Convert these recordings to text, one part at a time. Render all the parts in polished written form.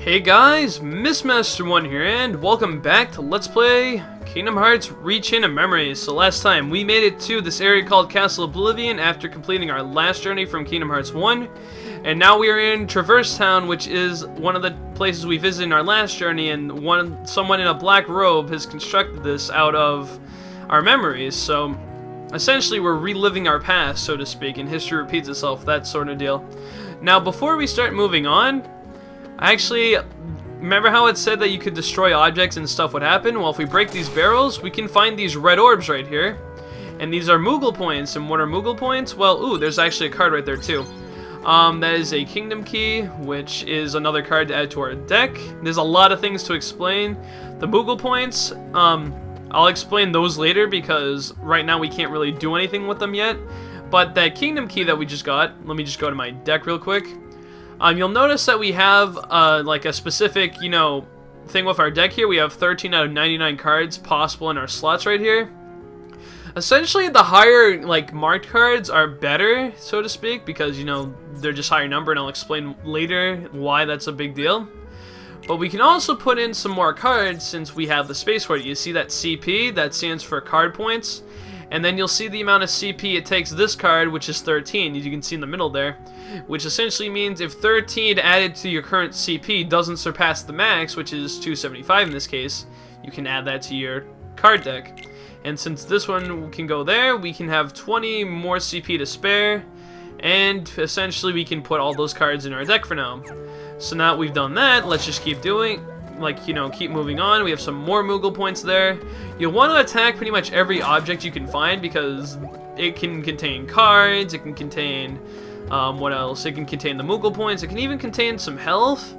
Hey guys, Missmaster1 here, and welcome back to Let's Play Kingdom Hearts Rechain of Memories. So last time, we made it to this area called Castle Oblivion after completing our last journey from Kingdom Hearts 1. And now we are in Traverse Town, which is one of the places we visited in our last journey, and someone in a black robe has constructed this out of our memories. So essentially we're reliving our past, so to speak, and history repeats itself, that sort of deal. Now before we start moving on, actually, remember how it said that you could destroy objects and stuff would happen? Well, if we break these barrels, we can find these red orbs right here. And these are Moogle points. And what are Moogle points? Well, ooh, there's actually a card right there too. That is a Kingdom Key, which is another card to add to our deck. There's a lot of things to explain. The Moogle points, I'll explain those later because right now we can't really do anything with them yet. But that Kingdom Key that we just got, let me just go to my deck real quick. You'll notice that we have like a specific, thing with our deck here. We have 13 out of 99 cards possible in our slots right here. Essentially, the higher marked cards are better, so to speak, because they're just higher number, and I'll explain later why that's a big deal. But we can also put in some more cards since we have the space for it. You see that CP, that stands for card points. And then you'll see the amount of CP it takes this card, which is 13, as you can see in the middle there. Which essentially means if 13 added to your current CP doesn't surpass the max, which is 275 in this case, you can add that to your card deck. And since this one can go there, we can have 20 more CP to spare. And essentially we can put all those cards in our deck for now. So now that we've done that, let's just keep doing keep moving on. We have some more Moogle points there. You'll want to attack pretty much every object you can find because it can contain cards, it can contain, what else? It can contain the Moogle points, it can even contain some health.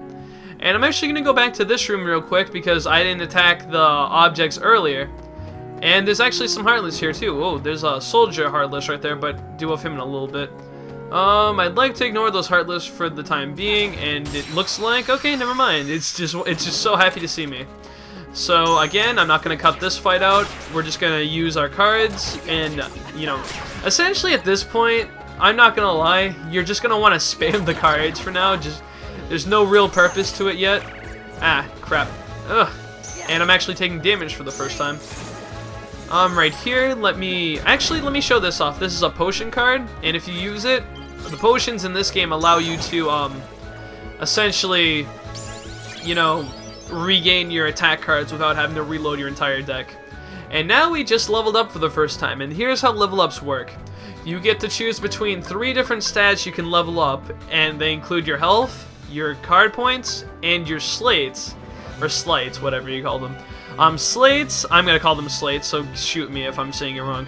And I'm actually going to go back to this room real quick because I didn't attack the objects earlier. And there's actually some Heartless here too. Oh, there's a Soldier Heartless right there, but deal with him in a little bit. I'd like to ignore those Heartless for the time being, and it looks like, okay, never mind. It's just so happy to see me. So again, I'm not gonna cut this fight out. We're just gonna use our cards, and essentially at this point, I'm not gonna lie, you're just gonna want to spam the cards for now. There's no real purpose to it yet. Ah, crap. Ugh. And I'm actually taking damage for the first time. Right here, let me show this off. This is a potion card, and if you use it, the potions in this game allow you to, essentially, regain your attack cards without having to reload your entire deck. And now we just leveled up for the first time, and here's how level ups work. You get to choose between 3 different stats you can level up, and they include your health, your card points, and your slates, or slights, whatever you call them. Slates, I'm gonna call them slates, so shoot me if I'm saying it wrong.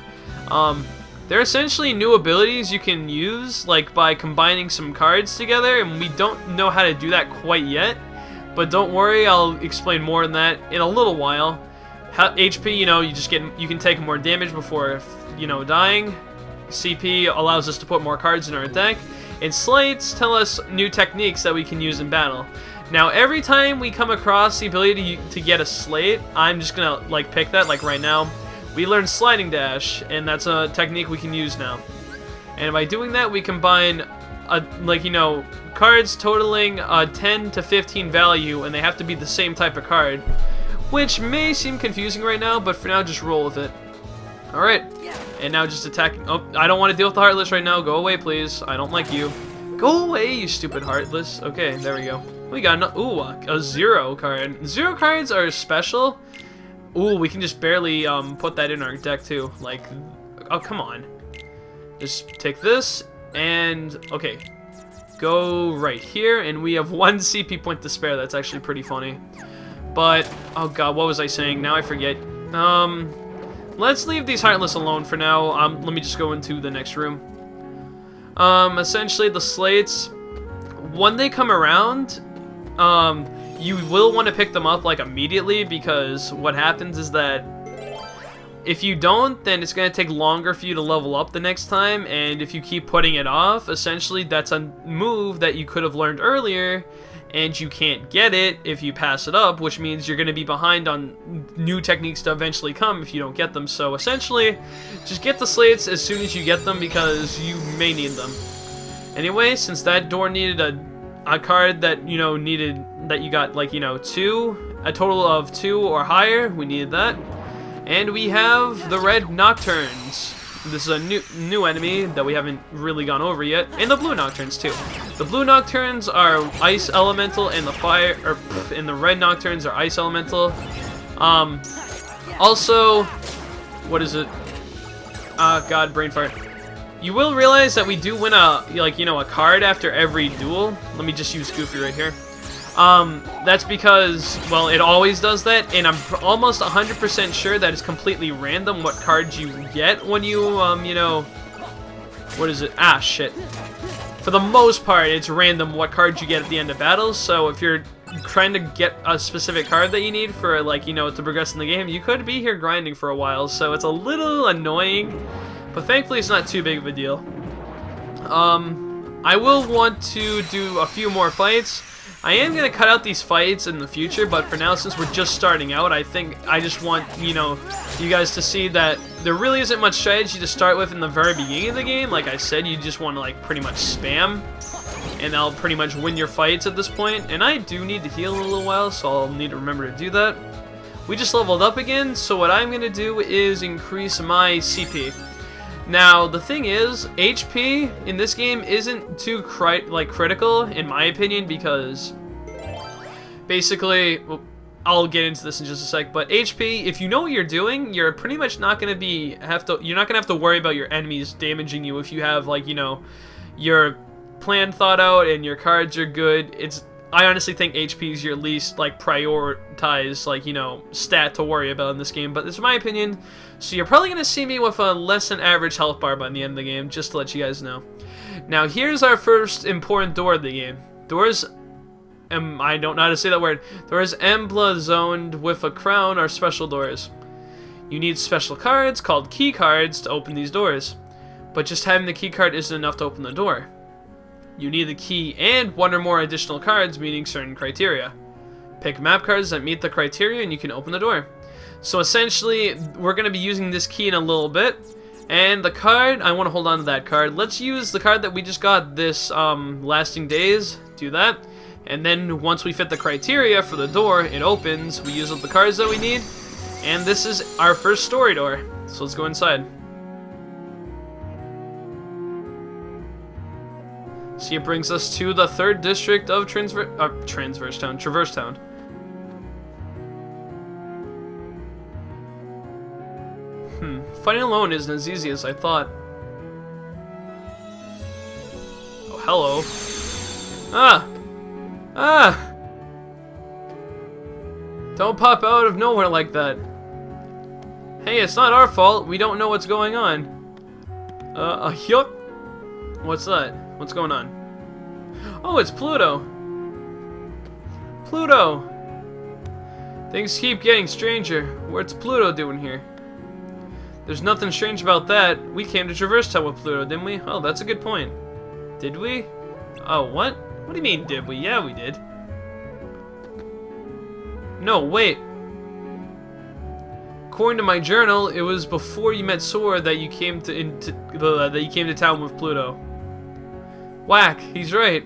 They're essentially new abilities you can use, by combining some cards together, and we don't know how to do that quite yet. But don't worry, I'll explain more on that in a little while. HP, you can take more damage before, dying. CP allows us to put more cards in our deck, and slates tell us new techniques that we can use in battle. Now, every time we come across the ability to get a slate, I'm just gonna, pick that, right now. We learned Sliding Dash, and that's a technique we can use now. And by doing that, we combine, cards totaling 10 to 15 value, and they have to be the same type of card. Which may seem confusing right now, but for now, just roll with it. Alright, and now just attacking. Oh, I don't want to deal with the Heartless right now. Go away, please. I don't like you. Go away, you stupid Heartless. Okay, there we go. We got a 0 card. 0 cards are special. Ooh, we can just barely put that in our deck too. Oh, come on. Just take this and okay, go right here, and we have 1 CP point to spare. That's actually pretty funny. But oh god, what was I saying? Now I forget. Let's leave these Heartless alone for now. Let me just go into the next room. Essentially the slates, when they come around, you will want to pick them up immediately, because what happens is that if you don't, then it's going to take longer for you to level up the next time, and if you keep putting it off, essentially that's a move that you could have learned earlier, and you can't get it if you pass it up, which means you're going to be behind on new techniques to eventually come if you don't get them. So essentially, just get the slates as soon as you get them because you may need them. Anyway, since that door needed a card that, you know, needed, that you got, like, you know, a total of 2 or higher. We needed that. And we have the red Nocturnes. This is a new enemy that we haven't really gone over yet. And the blue Nocturnes, too. The blue Nocturnes are ice elemental, and the red Nocturnes are ice elemental. Also, what is it? God, brain fart. You will realize that we do win a card after every duel. Let me just use Goofy right here. That's because, well, it always does that, and I'm almost 100% sure that it's completely random what cards you get when you, you know, what is it? Ah, shit. For the most part, it's random what cards you get at the end of battles, so if you're trying to get a specific card that you need for, like, you know, to progress in the game, you could be here grinding for a while, so it's a little annoying, but thankfully it's not too big of a deal. I will want to do a few more fights. I am going to cut out these fights in the future, but for now, since we're just starting out, I think I just want, you know, you guys to see that there really isn't much strategy to start with in the very beginning of the game. Like I said, you just want to, like, pretty much spam, and I'll pretty much win your fights at this point. And I do need to heal in a little while, so I'll need to remember to do that. We just leveled up again, so what I'm going to do is increase my CP. Now, the thing is, HP in this game isn't too critical, in my opinion, because basically, well, I'll get into this in just a sec, but HP, if you know what you're doing, you're pretty much not going to you're not going to have to worry about your enemies damaging you if you have, like, you know, your plan thought out and your cards are good. I honestly think HP is your least, like, prioritized, like, you know, stat to worry about in this game, but this is my opinion. So you're probably going to see me with a less than average health bar by the end of the game, just to let you guys know. Now, here's our first important door of the game. Doors, I don't know how to say that word. Doors emblazoned with a crown are special doors. You need special cards, called key cards, to open these doors. But just having the key card isn't enough to open the door. You need the key and one or more additional cards meeting certain criteria. Pick map cards that meet the criteria and you can open the door. So essentially, we're going to be using this key in a little bit. And the card, I want to hold on to that card. Let's use the card that we just got, this Lasting Days. Do that. And then once we fit the criteria for the door, it opens. We use up the cards that we need. And this is our first story door. So let's go inside. See, it brings us to the 3rd district of Traverse Town. Fighting alone isn't as easy as I thought. Oh, hello. Don't pop out of nowhere like that. Hey, it's not our fault. We don't know what's going on. Yup. What's that? What's going on? Oh, it's Pluto. Pluto! Things keep getting stranger. What's Pluto doing here? There's nothing strange about that. We came to Traverse Town with Pluto, didn't we? Oh, that's a good point. Did we? Oh, what? What do you mean, did we? Yeah, we did. No, wait. According to my journal, it was before you met Sora that you came to town with Pluto. Whack, he's right.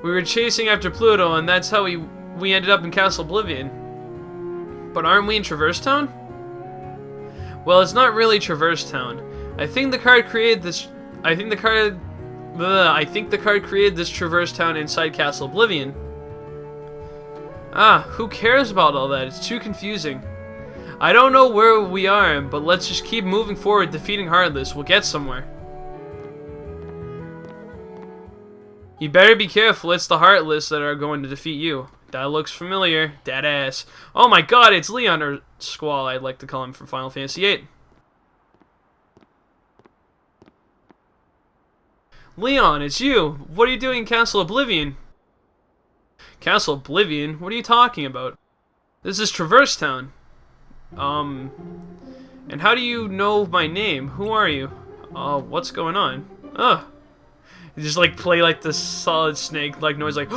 We were chasing after Pluto, and that's how we ended up in Castle Oblivion. But aren't we in Traverse Town? Well, it's not really Traverse Town. I think the card created this Traverse Town inside Castle Oblivion. Ah, who cares about all that? It's too confusing. I don't know where we are, but let's just keep moving forward, defeating Heartless. We'll get somewhere. You better be careful, it's the Heartless that are going to defeat you. That looks familiar. Dead ass. Oh my god, it's Leon, or Squall, I'd like to call him from Final Fantasy VIII. Leon, it's you. What are you doing in Castle Oblivion? Castle Oblivion? What are you talking about? This is Traverse Town. And how do you know my name? Who are you? What's going on? Ugh. You just like play like the Solid Snake like noise, like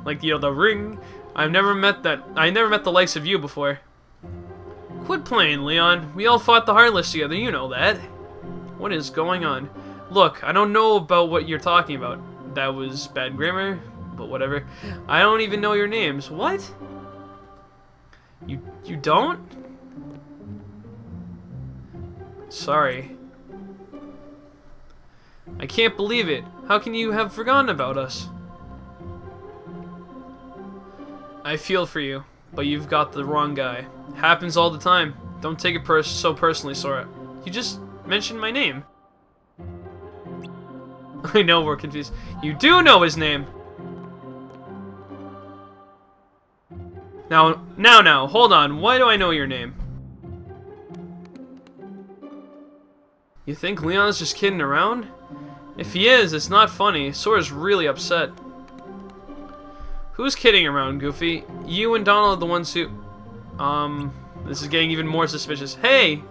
like, you know, the ring. I never met the likes of you before. Quit playing, Leon. We all fought the Heartless together, you know that. What is going on? Look, I don't know about what you're talking about. That was bad grammar. but whatever. I don't even know your names. What? You don't? Sorry. I can't believe it. How can you have forgotten about us? I feel for you, but you've got the wrong guy. Happens all the time. Don't take it so personally, Sora. You just mentioned my name. I know we're confused. You do know his name! Now, hold on. Why do I know your name? You think Leon's just kidding around? If he is, it's not funny. Sora's really upset. Who's kidding around, Goofy? You and Donald are the ones who... This is getting even more suspicious. Hey!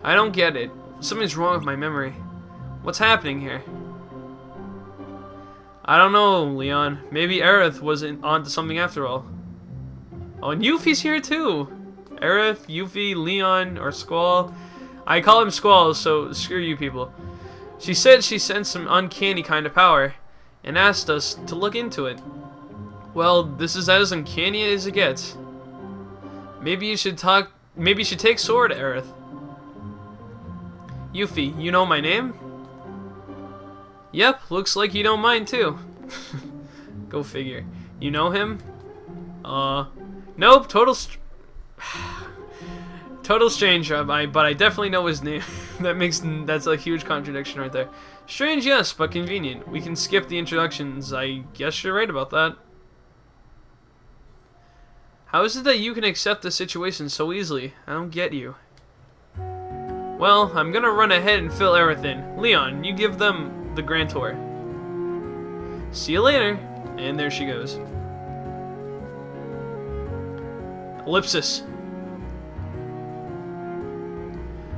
I don't get it. Something's wrong with my memory. What's happening here? I don't know, Leon. Maybe Aerith wasn't onto something after all. Oh, and Yuffie's here too! Aerith, Yuffie, Leon, or Squall. I call him Squall, so screw you people. She said she sensed some uncanny kind of power, and asked us to look into it. Well, this is as uncanny as it gets. Maybe you should take Sora to Aerith. Yuffie, you know my name? Yep, looks like you don't mind too. Go figure. You know him? Nope, total stranger, but I definitely know his name. That's a huge contradiction right there. Strange, yes, but convenient. We can skip the introductions. I guess you're right about that. How is it that you can accept the situation so easily? I don't get you. Well, I'm gonna run ahead and fill Aerith in. Leon, you give them the grand tour. See you later. And there she goes. Ellipsis.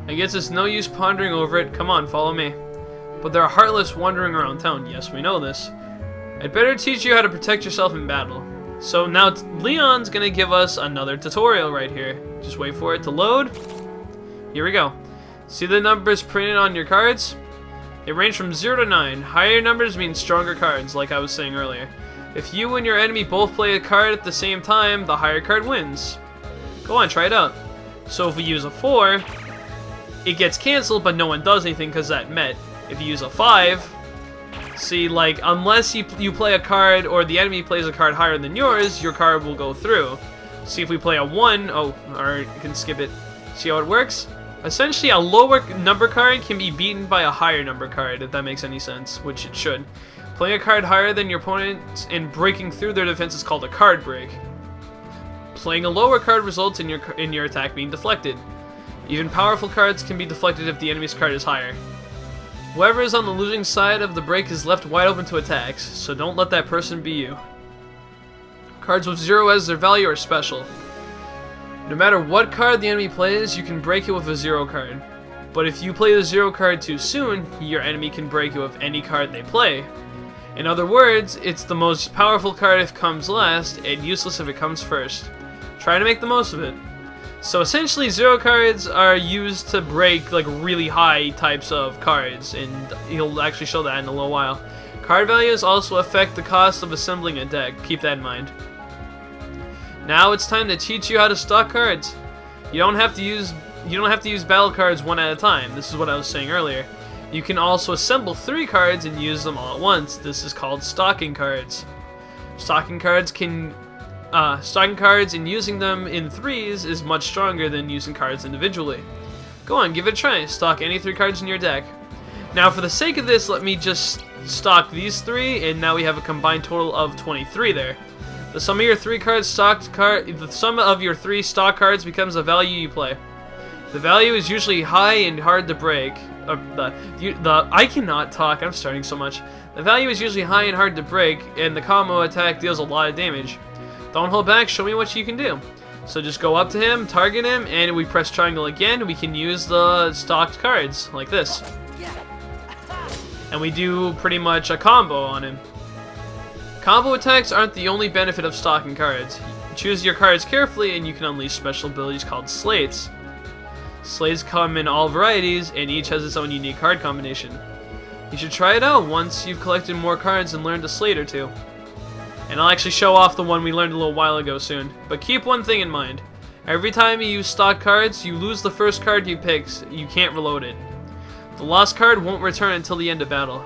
I guess it's no use pondering over it. Come on, follow me. But there are heartless wandering around town. Yes, we know this. I'd better teach you how to protect yourself in battle. So now Leon's gonna give us another tutorial right here. Just wait for it to load. Here we go. See the numbers printed on your cards? They range from 0 to 9. Higher numbers mean stronger cards, like I was saying earlier. If you and your enemy both play a card at the same time, the higher card wins. Go on, try it out. So if we use a 4, it gets cancelled, but no one does anything because that met. If you use a 5, see, like, unless you play a card or the enemy plays a card higher than yours, your card will go through. See, if we play a 1, or you can skip it. See how it works? Essentially, a lower number card can be beaten by a higher number card, if that makes any sense, which it should. Playing a card higher than your opponent and breaking through their defense is called a card break. Playing a lower card results in your attack being deflected. Even powerful cards can be deflected if the enemy's card is higher. Whoever is on the losing side of the break is left wide open to attacks, so don't let that person be you. Cards with 0 as their value are special. No matter what card the enemy plays, you can break it with a 0 card. But if you play the 0 card too soon, your enemy can break it with any card they play. In other words, it's the most powerful card if it comes last, and useless if it comes first. Try to make the most of it. So essentially, 0 cards are used to break like really high types of cards, and he'll actually show that in a little while. Card values also affect the cost of assembling a deck. Keep that in mind. Now it's time to teach you how to stock cards. You don't have to use battle cards one at a time. This is what I was saying earlier. You can also assemble 3 cards and use them all at once. This is called stocking cards. Stocking cards and using them in 3s is much stronger than using cards individually. Go on, give it a try. Stock any 3 cards in your deck. Now, for the sake of this, let me just stock these 3, and now we have a combined total of 23 there. The sum of your 3 stock cards becomes the value you play. The value is usually high and hard to break. I cannot talk. I'm starting so much. The value is usually high and hard to break, and the combo attack deals a lot of damage. Don't hold back. Show me what you can do. So just go up to him, target him, and we press triangle again. We can use the stocked cards like this, and we do pretty much a combo on him. Combo attacks aren't the only benefit of stocking cards. Choose your cards carefully and you can unleash special abilities called slates. Slates come in all varieties and each has its own unique card combination. You should try it out once you've collected more cards and learned a slate or two. And I'll actually show off the one we learned a little while ago soon. But keep one thing in mind. Every time you use stock cards, you lose the first card you pick. You can't reload it. The lost card won't return until the end of battle.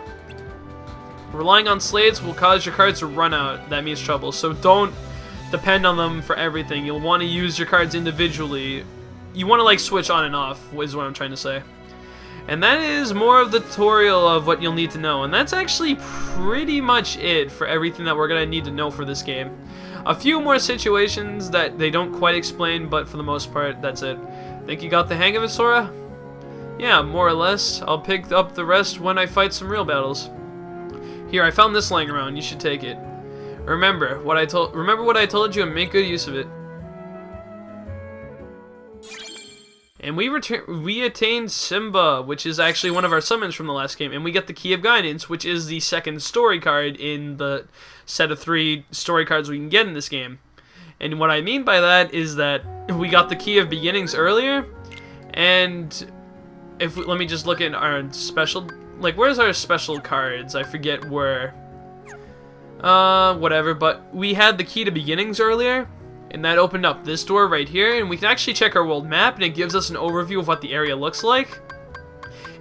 Relying on slates will cause your cards to run out. That means trouble. So don't depend on them for everything. You'll want to use your cards individually. You want to like switch on and off, is what I'm trying to say. And that is more of the tutorial of what you'll need to know. And that's actually pretty much it for everything that we're going to need to know for this game. A few more situations that they don't quite explain, but for the most part, that's it. Think you got the hang of it, Sora? Yeah, more or less. I'll pick up the rest when I fight some real battles. Here, I found this lying around. You should take it. Remember what I told you and make good use of it. And we attained Simba, which is actually one of our summons from the last game, and we get the Key of Guidance, which is the second story card in the set of 3 story cards we can get in this game. And what I mean by that is that we got the Key of Beginnings earlier, and let me just look at our special, like, where's our special cards? I forget where. Whatever, but we had the Key to Beginnings earlier, and that opened up this door right here, and we can actually check our world map, and it gives us an overview of what the area looks like.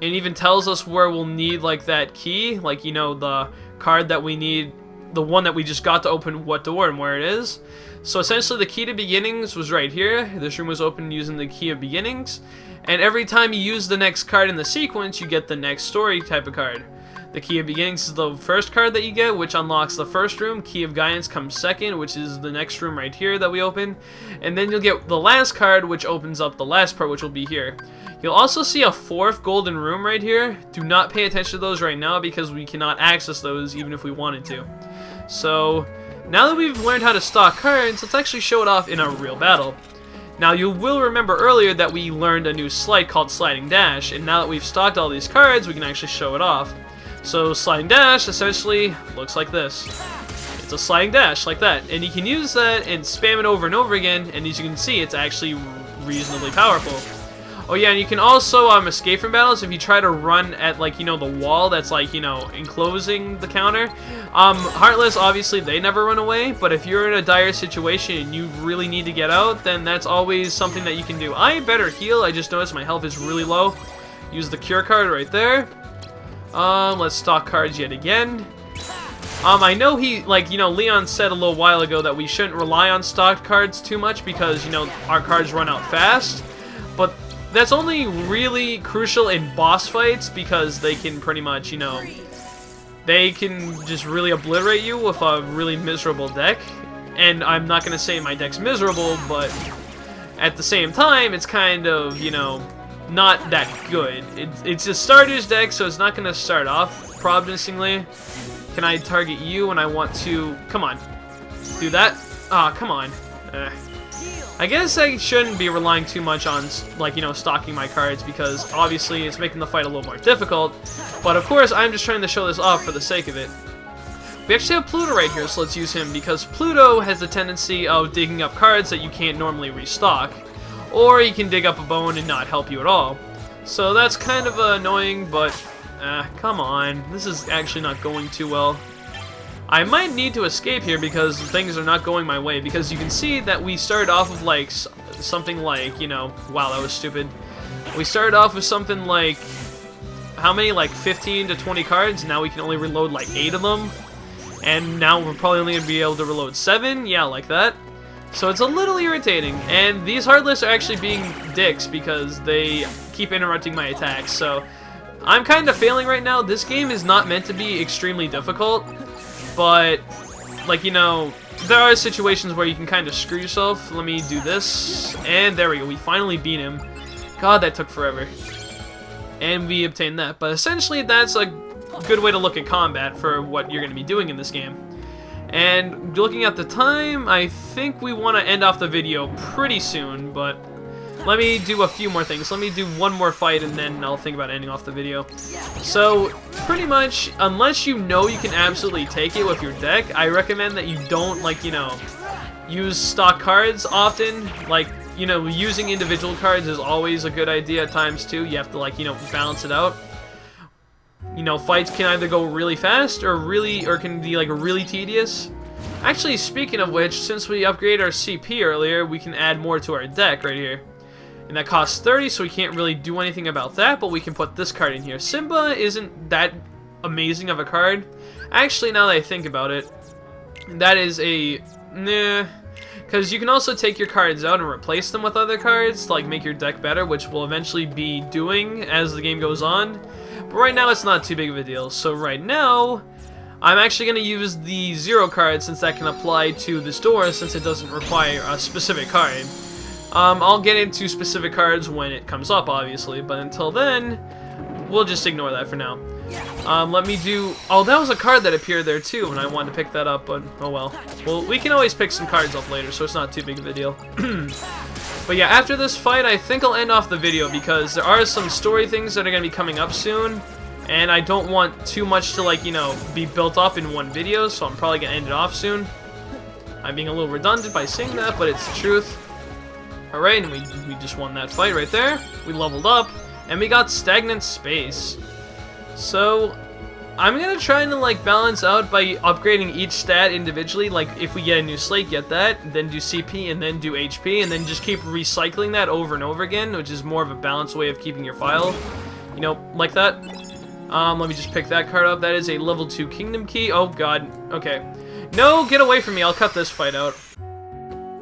It even tells us where we'll need, like, that key, like, you know, the card that we need, the one that we just got to open what door and where it is. So essentially the Key to Beginnings was right here. This room was opened using the Key of Beginnings, and every time you use the next card in the sequence, you get the next story type of card. The Key of Beginnings is the first card that you get, which unlocks the first room. Key of Guidance comes second, which is the next room right here that we open. And then you'll get the last card, which opens up the last part, which will be here. You'll also see a 4th golden room right here. Do not pay attention to those right now because we cannot access those even if we wanted to. So, now that we've learned how to stock cards, let's actually show it off in a real battle. Now, you will remember earlier that we learned a new sleight called Sliding Dash, and now that we've stocked all these cards, we can actually show it off. So Sliding Dash essentially looks like this. It's a sliding dash like that, and you can use that and spam it over and over again, and as you can see, it's actually reasonably powerful. Oh yeah, and you can also escape from battles if you try to run at, like, you know, the wall that's, like, you know, enclosing the counter. Heartless, obviously, they never run away, but if you're in a dire situation and you really need to get out, then that's always something that you can do. I better heal. I just noticed my health is really low. Use the cure card right there. Let's stock cards yet again. I know Leon said a little while ago that we shouldn't rely on stocked cards too much because, you know, our cards run out fast, but that's only really crucial in boss fights because they can pretty much, you know, they can just really obliterate you with a really miserable deck. And I'm not going to say my deck's miserable, but at the same time, it's kind of, you know, not that good. It's a starter's deck, so it's not going to start off promisingly. Can I target you when I want to? Come on. Do that? Ah, come on. I guess I shouldn't be relying too much on, like, you know, stocking my cards because obviously it's making the fight a little more difficult. But of course, I'm just trying to show this off for the sake of it. We actually have Pluto right here, so let's use him because Pluto has the tendency of digging up cards that you can't normally restock. Or he can dig up a bone and not help you at all. So that's kind of annoying, but come on. This is actually not going too well. I might need to escape here because things are not going my way. Because you can see that we started off with like something like, you know, wow, that was stupid. We started off with something like, how many? Like 15 to 20 cards. Now we can only reload like 8 of them. And now we're probably only going to be able to reload 7. Yeah, like that. So it's a little irritating, and these Heartless are actually being dicks because they keep interrupting my attacks, so I'm kind of failing right now. This game is not meant to be extremely difficult, but, like, you know, there are situations where you can kind of screw yourself. Let me do this, and there we go. We finally beat him. God, that took forever. And we obtained that, but essentially that's a good way to look at combat for what you're going to be doing in this game. And looking at the time, I think we want to end off the video pretty soon, but let me do a few more things. Let me do one more fight and then I'll think about ending off the video. So, pretty much, unless you know you can absolutely take it with your deck, I recommend that you don't, like, you know, use stock cards often. Like, you know, using individual cards is always a good idea at times too. You have to, like, you know, balance it out. you know, fights can either go really fast or can be like really tedious. Actually, speaking of which, since we upgraded our CP earlier, we can add more to our deck right here. And that costs 30, so we can't really do anything about that, but we can put this card in here. Simba isn't that amazing of a card. Actually, now that I think about it, that is a... nah. Because you can also take your cards out and replace them with other cards to like make your deck better, which we'll eventually be doing as the game goes on. But right now, it's not too big of a deal. So right now, I'm actually going to use the 0 card since that can apply to this door since it doesn't require a specific card. I'll get into specific cards when it comes up, obviously, but until then, we'll just ignore that for now. Let me do... oh, that was a card that appeared there too, and I wanted to pick that up, but oh well. Well, we can always pick some cards up later, so it's not too big of a deal. But yeah, after this fight, I think I'll end off the video because there are some story things that are going to be coming up soon, and I don't want too much to, like, you know, be built up in one video, so I'm probably going to end it off soon. I'm being a little redundant by saying that, but it's the truth. Alright, and we just won that fight right there. We leveled up, and we got stagnant space. So, I'm gonna try to like balance out by upgrading each stat individually. Like, if we get a new slate, get that, then do CP, and then do HP, and then just keep recycling that over and over again, which is more of a balanced way of keeping your file. You know, like that. Let me just pick that card up. That is a level 2 Kingdom Key. Oh god, okay. No, get away from me, I'll cut this fight out.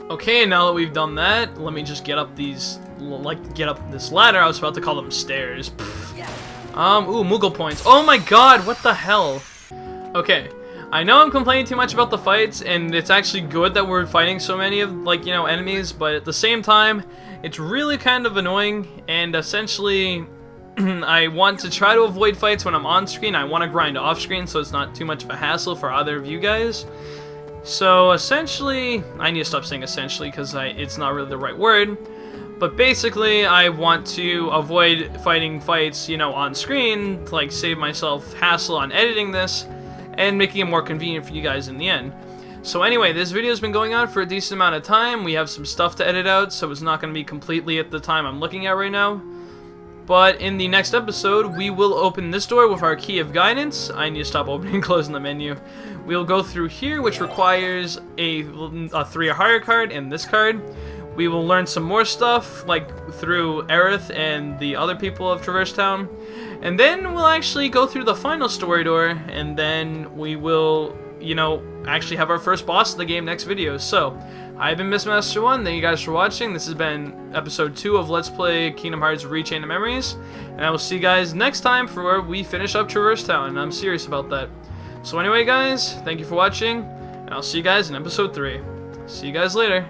Okay, now that we've done that, let me just get up these, like, get up this ladder. I was about to call them stairs. Ooh, Moogle points. Oh my god, what the hell? Okay, I know I'm complaining too much about the fights, and it's actually good that we're fighting so many of, like, you know, enemies, but at the same time, it's really kind of annoying, and essentially, I want to try to avoid fights when I'm on screen. I want to grind off screen so it's not too much of a hassle for either of you guys. So essentially, I need to stop saying essentially because it's not really the right word. But basically, I want to avoid fighting fights, you know, on screen to like save myself hassle on editing this and making it more convenient for you guys in the end. So anyway, this video's been going on for a decent amount of time. We have some stuff to edit out, so it's not going to be completely at the time I'm looking at right now. But in the next episode, we will open this door with our key of guidance. I need to stop opening and closing the menu. We'll go through here, which requires a 3 or higher card and this card. We will learn some more stuff, like through Aerith and the other people of Traverse Town. And then we'll actually go through the final story door, and then we will, you know, actually have our first boss of the game next video. So, I've been Mistmaster1, thank you guys for watching. This has been episode 2 of Let's Play Kingdom Hearts Rechain of Memories. And I will see you guys next time for where we finish up Traverse Town, and I'm serious about that. So anyway guys, thank you for watching, and I'll see you guys in episode 3. See you guys later.